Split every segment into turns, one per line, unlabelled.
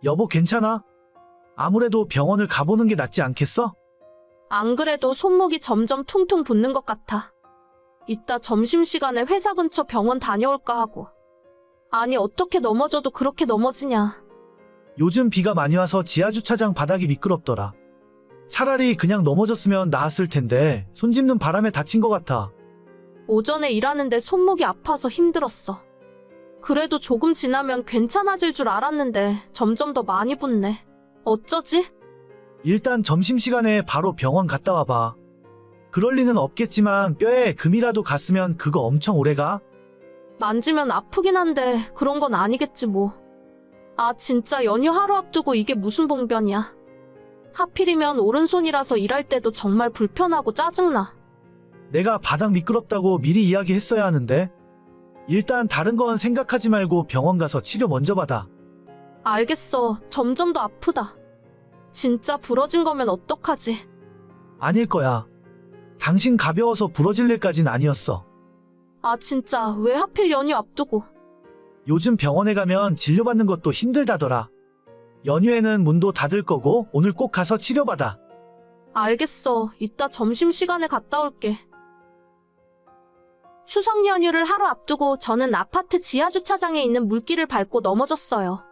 여보 괜찮아? 아무래도 병원을 가보는 게 낫지 않겠어?
안 그래도 손목이 점점 퉁퉁 붓는 것 같아. 이따 점심시간에 회사 근처 병원 다녀올까 하고. 아니 어떻게 넘어져도 그렇게 넘어지냐.
요즘 비가 많이 와서 지하주차장 바닥이 미끄럽더라. 차라리 그냥 넘어졌으면 나았을 텐데 손 짚는 바람에 다친 것 같아.
오전에 일하는데 손목이 아파서 힘들었어. 그래도 조금 지나면 괜찮아질 줄 알았는데 점점 더 많이 붓네. 어쩌지?
일단 점심시간에 바로 병원 갔다 와봐. 그럴 리는 없겠지만 뼈에 금이라도 갔으면 그거 엄청 오래 가?
만지면 아프긴 한데 그런 건 아니겠지 뭐. 아 진짜 연휴 하루 앞두고 이게 무슨 봉변이야. 하필이면 오른손이라서 일할 때도 정말 불편하고 짜증나.
내가 바닥 미끄럽다고 미리 이야기했어야 하는데. 일단 다른 건 생각하지 말고 병원 가서 치료 먼저 받아.
알겠어. 점점 더 아프다. 진짜 부러진 거면 어떡하지?
아닐 거야. 당신 가벼워서 부러질 일까진 아니었어.
아 진짜 왜 하필 연휴 앞두고.
요즘 병원에 가면 진료받는 것도 힘들다더라. 연휴에는 문도 닫을 거고 오늘 꼭 가서 치료받아.
알겠어. 이따 점심시간에 갔다 올게. 추석 연휴를 하루 앞두고 저는 아파트 지하주차장에 있는 물길을 밟고 넘어졌어요.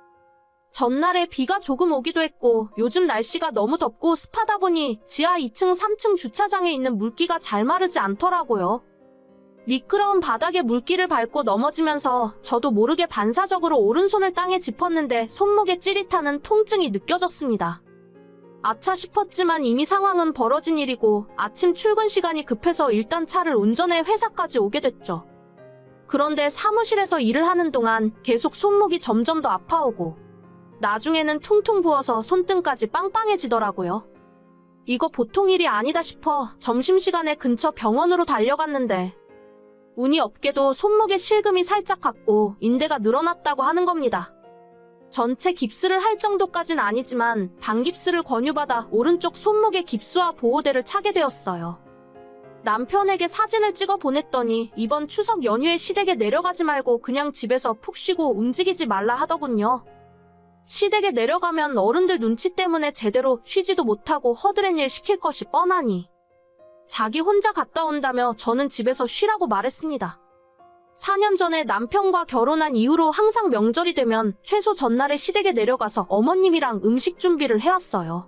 전날에 비가 조금 오기도 했고 요즘 날씨가 너무 덥고 습하다 보니 지하 2층, 3층 주차장에 있는 물기가 잘 마르지 않더라고요. 미끄러운 바닥에 물길을 밟고 넘어지면서 저도 모르게 반사적으로 오른손을 땅에 짚었는데 손목에 찌릿하는 통증이 느껴졌습니다. 아차 싶었지만 이미 상황은 벌어진 일이고 아침 출근 시간이 급해서 일단 차를 운전해 회사까지 오게 됐죠. 그런데 사무실에서 일을 하는 동안 계속 손목이 점점 더 아파오고 나중에는 퉁퉁 부어서 손등까지 빵빵해지더라고요. 이거 보통 일이 아니다 싶어 점심시간에 근처 병원으로 달려갔는데 운이 없게도 손목에 실금이 살짝 갔고 인대가 늘어났다고 하는 겁니다. 전체 깁스를 할 정도까진 아니지만 반깁스를 권유받아 오른쪽 손목에 깁스와 보호대를 차게 되었어요. 남편에게 사진을 찍어 보냈더니 이번 추석 연휴에 시댁에 내려가지 말고 그냥 집에서 푹 쉬고 움직이지 말라 하더군요. 시댁에 내려가면 어른들 눈치 때문에 제대로 쉬지도 못하고 허드렛 일 시킬 것이 뻔하니 자기 혼자 갔다 온다며 저는 집에서 쉬라고 말했습니다. 4년 전에 남편과 결혼한 이후로 항상 명절이 되면 최소 전날에 시댁에 내려가서 어머님이랑 음식 준비를 해왔어요.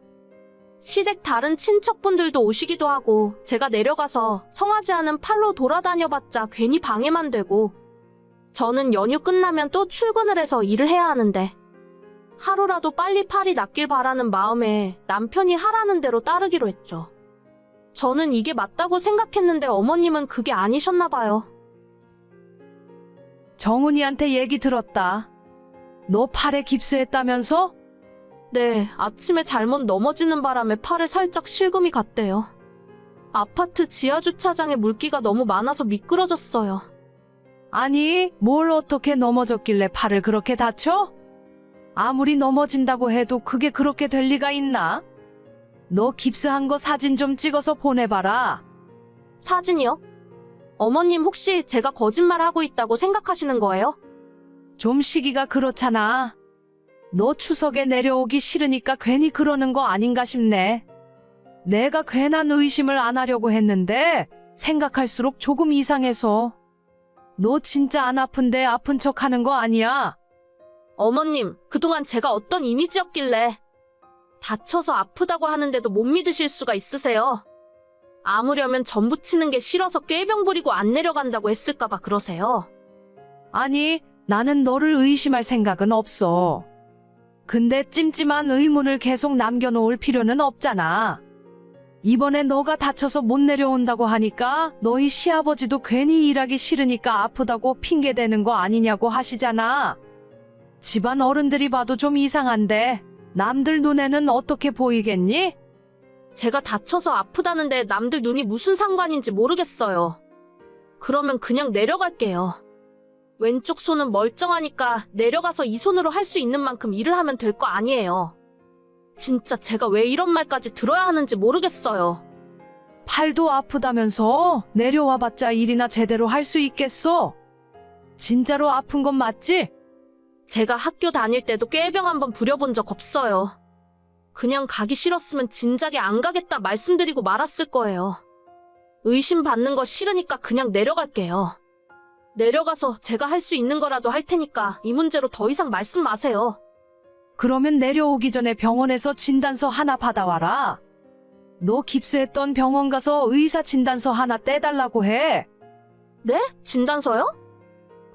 시댁 다른 친척분들도 오시기도 하고 제가 내려가서 성하지 않은 팔로 돌아다녀봤자 괜히 방해만 되고 저는 연휴 끝나면 또 출근을 해서 일을 해야 하는데 하루라도 빨리 팔이 낫길 바라는 마음에 남편이 하라는 대로 따르기로 했죠. 저는 이게 맞다고 생각했는데 어머님은 그게 아니셨나 봐요.
정은이한테 얘기 들었다. 너 팔에 깁스했다면서?
네, 아침에 잘못 넘어지는 바람에 팔에 살짝 실금이 갔대요. 아파트 지하주차장에 물기가 너무 많아서 미끄러졌어요.
아니, 뭘 어떻게 넘어졌길래 팔을 그렇게 다쳐? 아무리 넘어진다고 해도 그게 그렇게 될 리가 있나? 너 깁스한 거 사진 좀 찍어서 보내봐라.
사진이요? 어머님 혹시 제가 거짓말하고 있다고 생각하시는 거예요?
좀 시기가 그렇잖아. 너 추석에 내려오기 싫으니까 괜히 그러는 거 아닌가 싶네. 내가 괜한 의심을 안 하려고 했는데 생각할수록 조금 이상해서. 너 진짜 안 아픈데 아픈 척 하는 거 아니야?
어머님, 그동안 제가 어떤 이미지였길래 다쳐서 아프다고 하는데도 못 믿으실 수가 있으세요? 아무려면 전 붙이는 게 싫어서 꾀병 부리고 안 내려간다고 했을까봐 그러세요.
아니, 나는 너를 의심할 생각은 없어. 근데 찜찜한 의문을 계속 남겨놓을 필요는 없잖아. 이번에 너가 다쳐서 못 내려온다고 하니까 너희 시아버지도 괜히 일하기 싫으니까 아프다고 핑계대는 거 아니냐고 하시잖아. 집안 어른들이 봐도 좀 이상한데 남들 눈에는 어떻게 보이겠니?
제가 다쳐서 아프다는데 남들 눈이 무슨 상관인지 모르겠어요. 그러면 그냥 내려갈게요. 왼쪽 손은 멀쩡하니까 내려가서 이 손으로 할 수 있는 만큼 일을 하면 될 거 아니에요. 진짜 제가 왜 이런 말까지 들어야 하는지 모르겠어요.
팔도 아프다면서 내려와봤자 일이나 제대로 할 수 있겠어? 진짜로 아픈 건 맞지?
제가 학교 다닐 때도 꾀병 한번 부려본 적 없어요. 그냥 가기 싫었으면 진작에 안 가겠다 말씀드리고 말았을 거예요. 의심받는 거 싫으니까 그냥 내려갈게요. 내려가서 제가 할 수 있는 거라도 할 테니까 이 문제로 더 이상 말씀 마세요.
그러면 내려오기 전에 병원에서 진단서 하나 받아와라. 너 깁스했던 병원 가서 의사 진단서 하나 떼달라고 해.
네? 진단서요?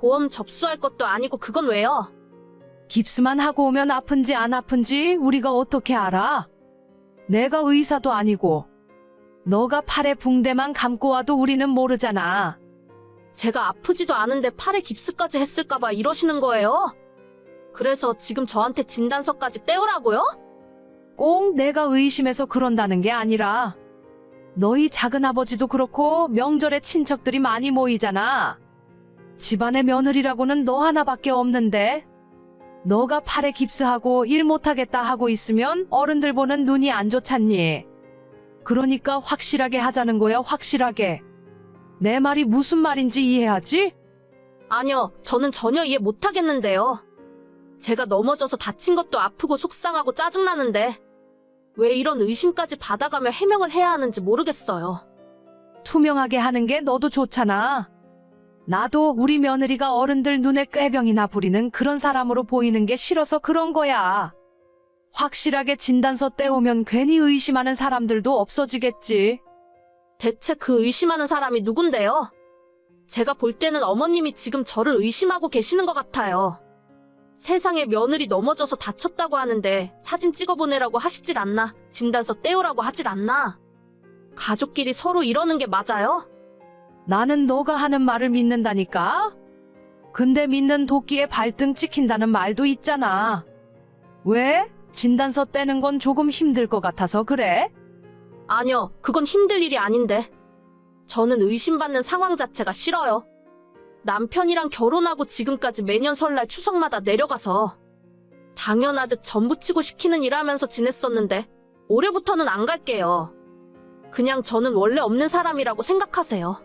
보험 접수할 것도 아니고 그건 왜요?
깁스만 하고 오면 아픈지 안 아픈지 우리가 어떻게 알아? 내가 의사도 아니고. 너가 팔에 붕대만 감고 와도 우리는 모르잖아.
제가 아프지도 않은데 팔에 깁스까지 했을까봐 이러시는 거예요? 그래서 지금 저한테 진단서까지 떼오라고요?
꼭 내가 의심해서 그런다는 게 아니라 너희 작은아버지도 그렇고 명절에 친척들이 많이 모이잖아. 집안의 며느리라고는 너 하나밖에 없는데 너가 팔에 깁스하고 일 못하겠다 하고 있으면 어른들 보는 눈이 안 좋잖니. 그러니까 확실하게 하자는 거야, 확실하게. 내 말이 무슨 말인지 이해하지?
아니요, 저는 전혀 이해 못하겠는데요. 제가 넘어져서 다친 것도 아프고 속상하고 짜증나는데 왜 이런 의심까지 받아가며 해명을 해야 하는지 모르겠어요.
투명하게 하는 게 너도 좋잖아. 나도 우리 며느리가 어른들 눈에 꾀병이나 부리는 그런 사람으로 보이는 게 싫어서 그런 거야. 확실하게 진단서 떼오면 괜히 의심하는 사람들도 없어지겠지.
대체 그 의심하는 사람이 누군데요? 제가 볼 때는 어머님이 지금 저를 의심하고 계시는 것 같아요. 세상에 며느리 넘어져서 다쳤다고 하는데 사진 찍어보내라고 하시질 않나? 진단서 떼오라고 하질 않나? 가족끼리 서로 이러는 게 맞아요?
나는 너가 하는 말을 믿는다니까? 근데 믿는 도끼에 발등 찍힌다는 말도 있잖아. 왜? 진단서 떼는 건 조금 힘들 것 같아서 그래?
아니요, 그건 힘들 일이 아닌데. 저는 의심받는 상황 자체가 싫어요. 남편이랑 결혼하고 지금까지 매년 설날 추석마다 내려가서 당연하듯 전부치고 시키는 일 하면서 지냈었는데 올해부터는 안 갈게요. 그냥 저는 원래 없는 사람이라고 생각하세요.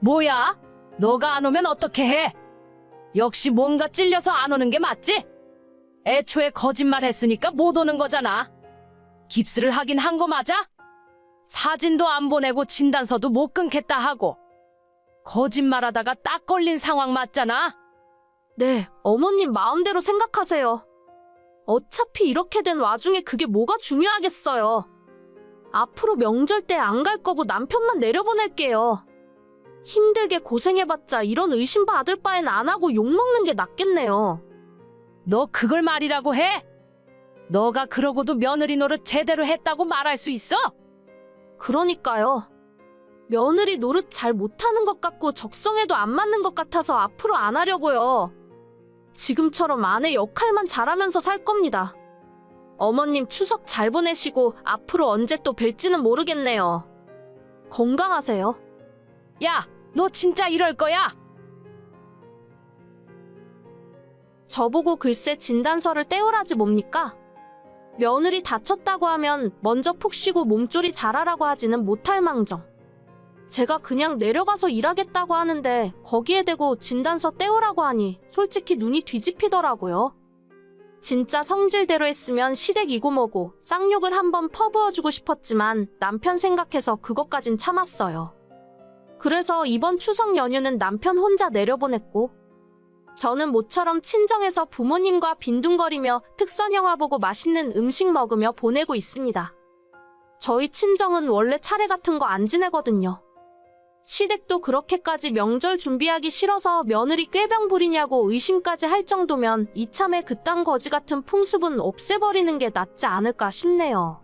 뭐야? 너가 안 오면 어떻게 해? 역시 뭔가 찔려서 안 오는 게 맞지? 애초에 거짓말 했으니까 못 오는 거잖아. 깁스를 하긴 한 거 맞아? 사진도 안 보내고 진단서도 못 끊겠다 하고. 거짓말하다가 딱 걸린 상황 맞잖아?
네, 어머님 마음대로 생각하세요. 어차피 이렇게 된 와중에 그게 뭐가 중요하겠어요. 앞으로 명절 때 안 갈 거고 남편만 내려보낼게요. 힘들게 고생해봤자 이런 의심 받을 바엔 안 하고 욕먹는 게 낫겠네요.
너 그걸 말이라고 해? 너가 그러고도 며느리 노릇 제대로 했다고 말할 수 있어?
그러니까요. 며느리 노릇 잘 못하는 것 같고 적성에도 안 맞는 것 같아서 앞으로 안 하려고요. 지금처럼 아내 역할만 잘하면서 살 겁니다. 어머님 추석 잘 보내시고 앞으로 언제 또 뵐지는 모르겠네요. 건강하세요.
야, 너 진짜 이럴 거야?
저보고 글쎄 진단서를 떼오라지 뭡니까? 며느리 다쳤다고 하면 먼저 푹 쉬고 몸조리 잘하라고 하지는 못할 망정. 제가 그냥 내려가서 일하겠다고 하는데 거기에 대고 진단서 떼오라고 하니 솔직히 눈이 뒤집히더라고요. 진짜 성질대로 했으면 시댁이고 뭐고 쌍욕을 한번 퍼부어주고 싶었지만 남편 생각해서 그것까진 참았어요. 그래서 이번 추석 연휴는 남편 혼자 내려보냈고 저는 모처럼 친정에서 부모님과 빈둥거리며 특선 영화 보고 맛있는 음식 먹으며 보내고 있습니다. 저희 친정은 원래 차례 같은 거 안 지내거든요. 시댁도 그렇게까지 명절 준비하기 싫어서 며느리 꾀병 부리냐고 의심까지 할 정도면 이참에 그딴 거지 같은 풍습은 없애버리는 게 낫지 않을까 싶네요.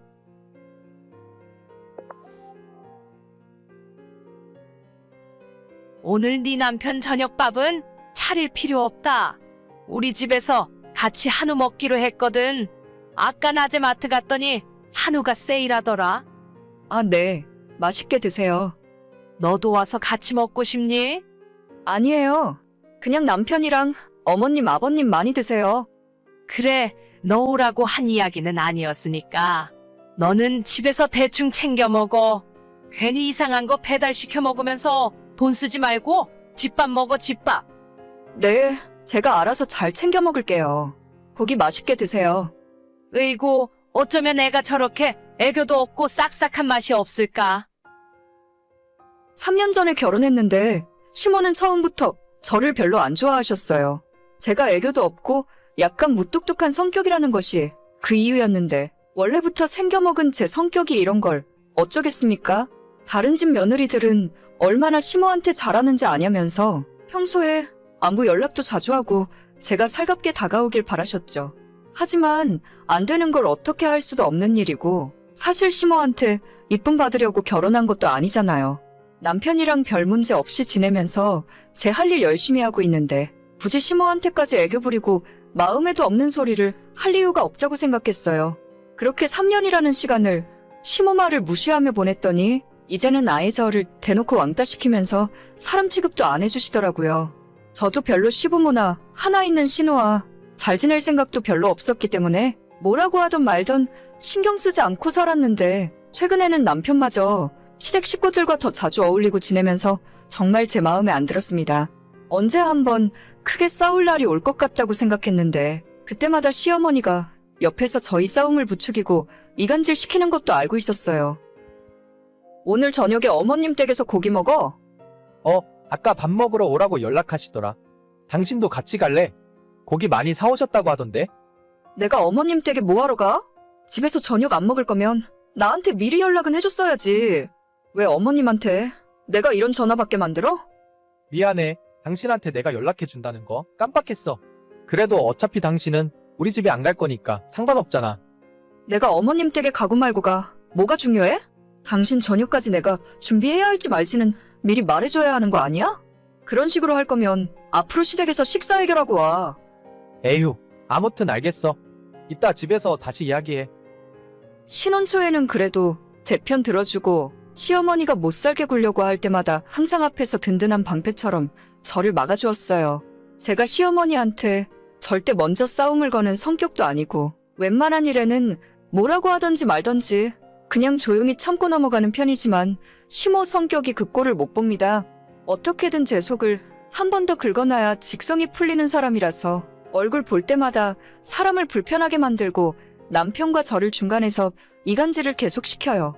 오늘 네 남편 저녁밥은 차릴 필요 없다. 우리 집에서 같이 한우 먹기로 했거든. 아까 낮에 마트 갔더니 한우가 세일하더라.
아, 네. 맛있게 드세요.
너도 와서 같이 먹고 싶니?
아니에요. 그냥 남편이랑 어머님, 아버님 많이 드세요.
그래, 너 오라고 한 이야기는 아니었으니까. 너는 집에서 대충 챙겨 먹어. 괜히 이상한 거 배달시켜 먹으면서 돈 쓰지 말고 집밥 먹어, 집밥.
네, 제가 알아서 잘 챙겨 먹을게요. 고기 맛있게 드세요.
으이구, 어쩌면 애가 저렇게 애교도 없고 싹싹한 맛이 없을까?
3년 전에 결혼했는데 시모는 처음부터 저를 별로 안 좋아하셨어요. 제가 애교도 없고 약간 무뚝뚝한 성격이라는 것이 그 이유였는데 원래부터 생겨먹은 제 성격이 이런 걸 어쩌겠습니까? 다른 집 며느리들은 얼마나 시모한테 잘하는지 아냐면서 평소에 안부 연락도 자주 하고 제가 살갑게 다가오길 바라셨죠. 하지만 안 되는 걸 어떻게 할 수도 없는 일이고 사실 시모한테 이쁨 받으려고 결혼한 것도 아니잖아요. 남편이랑 별 문제 없이 지내면서 제 할 일 열심히 하고 있는데 굳이 시모한테까지 애교 부리고 마음에도 없는 소리를 할 이유가 없다고 생각했어요. 그렇게 3년이라는 시간을 시모 말을 무시하며 보냈더니 이제는 아예 저를 대놓고 왕따시키면서 사람 취급도 안 해주시더라고요. 저도 별로 시부모나 하나 있는 신우와 잘 지낼 생각도 별로 없었기 때문에 뭐라고 하던 말던 신경 쓰지 않고 살았는데 최근에는 남편마저 시댁 식구들과 더 자주 어울리고 지내면서 정말 제 마음에 안 들었습니다. 언제 한번 크게 싸울 날이 올 것 같다고 생각했는데 그때마다 시어머니가 옆에서 저희 싸움을 부추기고 이간질 시키는 것도 알고 있었어요. 오늘 저녁에 어머님 댁에서 고기 먹어?
아까 밥 먹으러 오라고 연락하시더라. 당신도 같이 갈래? 고기 많이 사오셨다고 하던데?
내가 어머님 댁에 뭐하러 가? 집에서 저녁 안 먹을 거면 나한테 미리 연락은 해줬어야지. 왜 어머님한테 내가 이런 전화 받게 만들어?
미안해. 당신한테 내가 연락해준다는 거 깜빡했어. 그래도 어차피 당신은 우리 집에 안 갈 거니까 상관없잖아.
내가 어머님 댁에 가고 말고가 뭐가 중요해? 당신 저녁까지 내가 준비해야 할지 말지는 미리 말해줘야 하는 거 아니야? 그런 식으로 할 거면 앞으로 시댁에서 식사 해결하고 와.
에휴, 아무튼 알겠어. 이따 집에서 다시 이야기해.
신혼 초에는 그래도 제 편 들어주고 시어머니가 못 살게 굴려고 할 때마다 항상 앞에서 든든한 방패처럼 저를 막아주었어요. 제가 시어머니한테 절대 먼저 싸움을 거는 성격도 아니고 웬만한 일에는 뭐라고 하던지 말던지 그냥 조용히 참고 넘어가는 편이지만 시모 성격이 그 꼴을 못 봅니다. 어떻게든 제 속을 한 번 더 긁어놔야 직성이 풀리는 사람이라서 얼굴 볼 때마다 사람을 불편하게 만들고 남편과 저를 중간에서 이간질을 계속시켜요.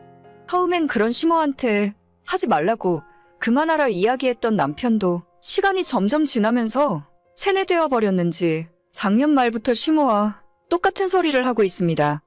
처음엔 그런 시모한테 하지 말라고 그만하라 이야기했던 남편도 시간이 점점 지나면서 세뇌되어 버렸는지 작년 말부터 시모와 똑같은 소리를 하고 있습니다.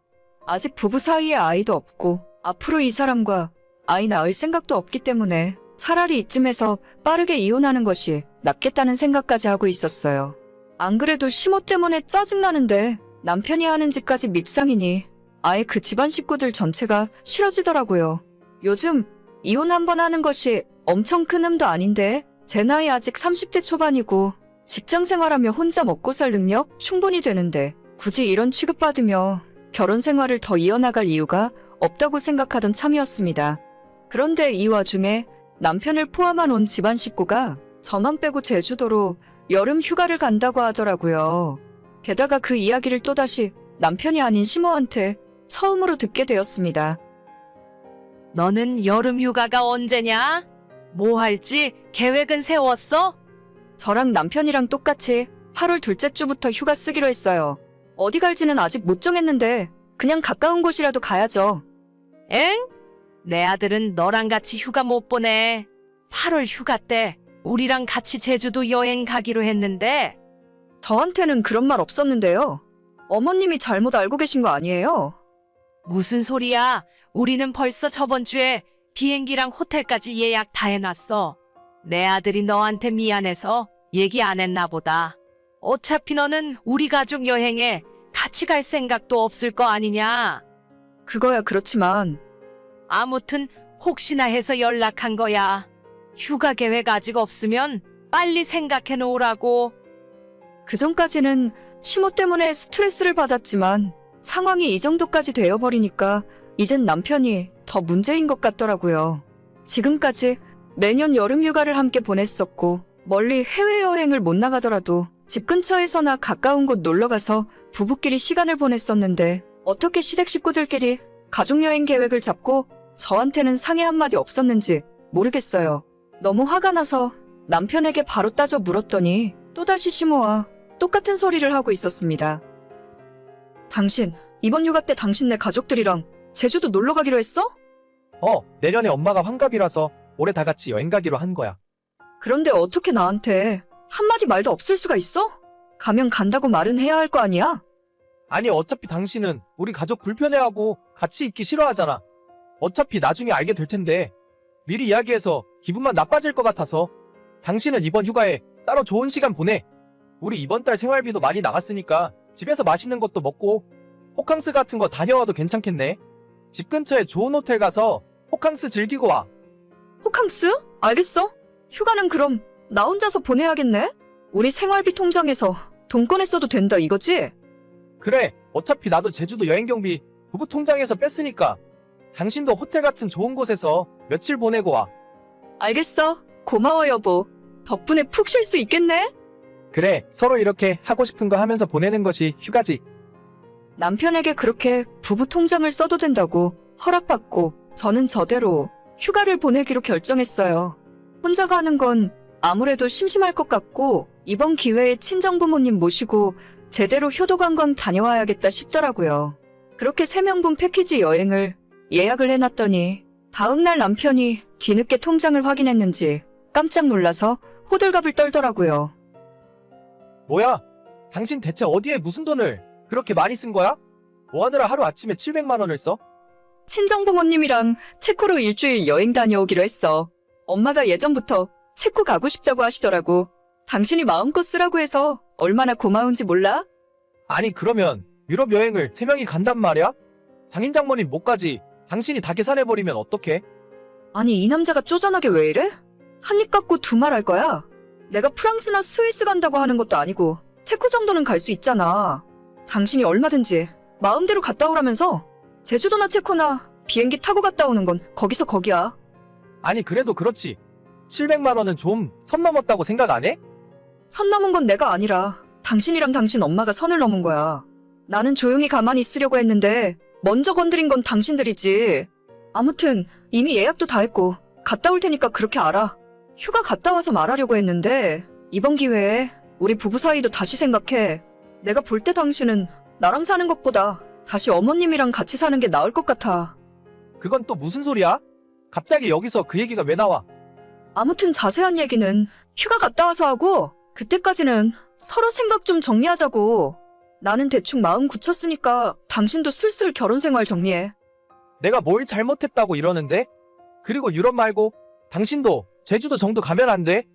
아직 부부 사이에 아이도 없고 앞으로 이 사람과 아이 낳을 생각도 없기 때문에 차라리 이쯤에서 빠르게 이혼하는 것이 낫겠다는 생각까지 하고 있었어요. 안 그래도 시모 때문에 짜증나는데 남편이 하는 짓까지 밉상이니 아예 그 집안 식구들 전체가 싫어지더라고요. 요즘 이혼 한번 하는 것이 엄청 큰 흠도 아닌데 제 나이 아직 30대 초반이고 직장 생활하며 혼자 먹고 살 능력 충분히 되는데 굳이 이런 취급받으며 결혼 생활을 더 이어나갈 이유가 없다고 생각하던 참이었습니다. 그런데 이 와중에 남편을 포함한 온 집안 식구가 저만 빼고 제주도로 여름 휴가를 간다고 하더라고요. 게다가 그 이야기를 또다시 남편이 아닌 시모한테 처음으로 듣게 되었습니다.
너는 여름 휴가가 언제냐? 뭐 할지 계획은 세웠어?
저랑 남편이랑 똑같이 8월 둘째 주부터 휴가 쓰기로 했어요. 어디 갈지는 아직 못 정했는데 그냥 가까운 곳이라도 가야죠.
엥? 내 아들은 너랑 같이 휴가 못 보내. 8월 휴가 때 우리랑 같이 제주도 여행 가기로 했는데.
저한테는 그런 말 없었는데요. 어머님이 잘못 알고 계신 거 아니에요?
무슨 소리야? 우리는 벌써 저번 주에 비행기랑 호텔까지 예약 다 해놨어. 내 아들이 너한테 미안해서 얘기 안 했나 보다. 어차피 너는 우리 가족 여행에 같이 갈 생각도 없을 거 아니냐?
그거야 그렇지만
아무튼 혹시나 해서 연락한 거야. 휴가 계획 아직 없으면 빨리 생각해 놓으라고.
그전까지는 시모 때문에 스트레스를 받았지만 상황이 이 정도까지 되어버리니까 이젠 남편이 더 문제인 것 같더라고요. 지금까지 매년 여름 휴가를 함께 보냈었고 멀리 해외여행을 못 나가더라도 집 근처에서나 가까운 곳 놀러가서 부부끼리 시간을 보냈었는데 어떻게 시댁 식구들끼리 가족여행 계획을 잡고 저한테는 상의 한마디 없었는지 모르겠어요. 너무 화가 나서 남편에게 바로 따져 물었더니 또다시 시모와 똑같은 소리를 하고 있었습니다. 당신, 이번 휴가 때 당신네 가족들이랑 제주도 놀러 가기로 했어?
내년에 엄마가 환갑이라서 올해 다 같이 여행 가기로 한 거야.
그런데 어떻게 나한테 한마디 말도 없을 수가 있어? 가면 간다고 말은 해야 할 거 아니야?
아니, 어차피 당신은 우리 가족 불편해하고 같이 있기 싫어하잖아. 어차피 나중에 알게 될 텐데 미리 이야기해서 기분만 나빠질 것 같아서 당신은 이번 휴가에 따로 좋은 시간 보내. 우리 이번 달 생활비도 많이 나갔으니까 집에서 맛있는 것도 먹고 호캉스 같은 거 다녀와도 괜찮겠네. 집 근처에 좋은 호텔 가서 호캉스 즐기고 와.
호캉스? 알겠어. 휴가는 그럼 나 혼자서 보내야겠네? 우리 생활비 통장에서 돈 꺼냈어도 된다 이거지?
그래, 어차피 나도 제주도 여행 경비 부부 통장에서 뺐으니까 당신도 호텔 같은 좋은 곳에서 며칠 보내고 와.
알겠어. 고마워 여보. 덕분에 푹 쉴 수 있겠네?
그래, 서로 이렇게 하고 싶은 거 하면서 보내는 것이 휴가지.
남편에게 그렇게 부부 통장을 써도 된다고 허락받고 저는 저대로 휴가를 보내기로 결정했어요. 혼자 가는 건 아무래도 심심할 것 같고 이번 기회에 친정부모님 모시고 제대로 효도관광 다녀와야겠다 싶더라고요. 그렇게 3명분 패키지 여행을 예약을 해놨더니 다음날 남편이 뒤늦게 통장을 확인했는지 깜짝 놀라서 호들갑을 떨더라고요.
뭐야? 당신 대체 어디에 무슨 돈을 그렇게 많이 쓴 거야? 뭐 하느라 하루아침에 700만 원을 써?
친정부모님이랑 체코로 일주일 여행 다녀오기로 했어. 엄마가 예전부터 체코 가고 싶다고 하시더라고. 당신이 마음껏 쓰라고 해서 얼마나 고마운지 몰라?
아니, 그러면 유럽 여행을 3명이 간단 말이야? 장인 장모님 못 가지. 당신이 다 계산해버리면 어떡해?
아니 이 남자가 쪼잔하게 왜 이래? 한 입 갖고 두 말 할 거야? 내가 프랑스나 스위스 간다고 하는 것도 아니고 체코 정도는 갈 수 있잖아. 당신이 얼마든지 마음대로 갔다 오라면서 제주도나 체코나 비행기 타고 갔다 오는 건 거기서 거기야.
아니, 그래도 그렇지. 700만 원은 좀 선 넘었다고 생각 안 해?
선 넘은 건 내가 아니라 당신이랑 당신 엄마가 선을 넘은 거야. 나는 조용히 가만히 있으려고 했는데 먼저 건드린 건 당신들이지. 아무튼 이미 예약도 다 했고 갔다 올 테니까 그렇게 알아. 휴가 갔다 와서 말하려고 했는데 이번 기회에 우리 부부 사이도 다시 생각해. 내가 볼 때 당신은 나랑 사는 것보다 다시 어머님이랑 같이 사는 게 나을 것 같아.
그건 또 무슨 소리야? 갑자기 여기서 그 얘기가 왜 나와?
아무튼 자세한 얘기는 휴가 갔다 와서 하고 그때까지는 서로 생각 좀 정리하자고. 나는 대충 마음 굳혔으니까 당신도 슬슬 결혼 생활 정리해.
내가 뭘 잘못했다고 이러는데? 그리고 유럽 말고 당신도 제주도 정도 가면 안 돼?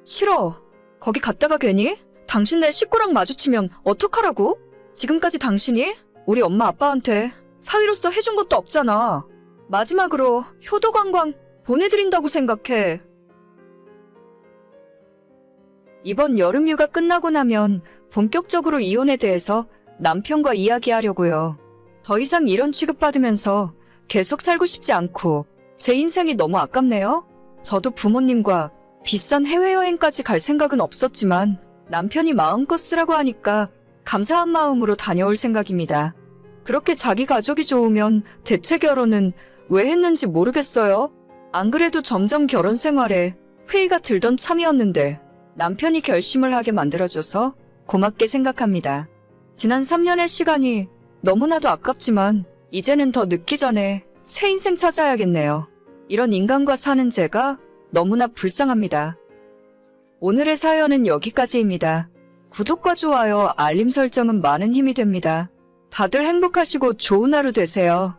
싫어. 거기 갔다가 괜히 당신네 식구랑 마주치면 어떡하라고? 지금까지 당신이 우리 엄마 아빠한테 사위로서 해준 것도 없잖아. 마지막으로 효도관광 보내드린다고 생각해. 이번 여름휴가 끝나고 나면 본격적으로 이혼에 대해서 남편과 이야기하려고요. 더 이상 이런 취급받으면서 계속 살고 싶지 않고 제 인생이 너무 아깝네요. 저도 부모님과 비싼 해외여행까지 갈 생각은 없었지만 남편이 마음껏 쓰라고 하니까 감사한 마음으로 다녀올 생각입니다. 그렇게 자기 가족이 좋으면 대체 결혼은 왜 했는지 모르겠어요. 안 그래도 점점 결혼 생활에 회의가 들던 참이었는데 남편이 결심을 하게 만들어줘서 고맙게 생각합니다. 지난 3년의 시간이 너무나도 아깝지만 이제는 더 늦기 전에 새 인생 찾아야겠네요. 이런 인간과 사는 제가 너무나 불쌍합니다. 오늘의 사연은 여기까지입니다. 구독과 좋아요, 알림 설정은 많은 힘이 됩니다. 다들 행복하시고 좋은 하루 되세요.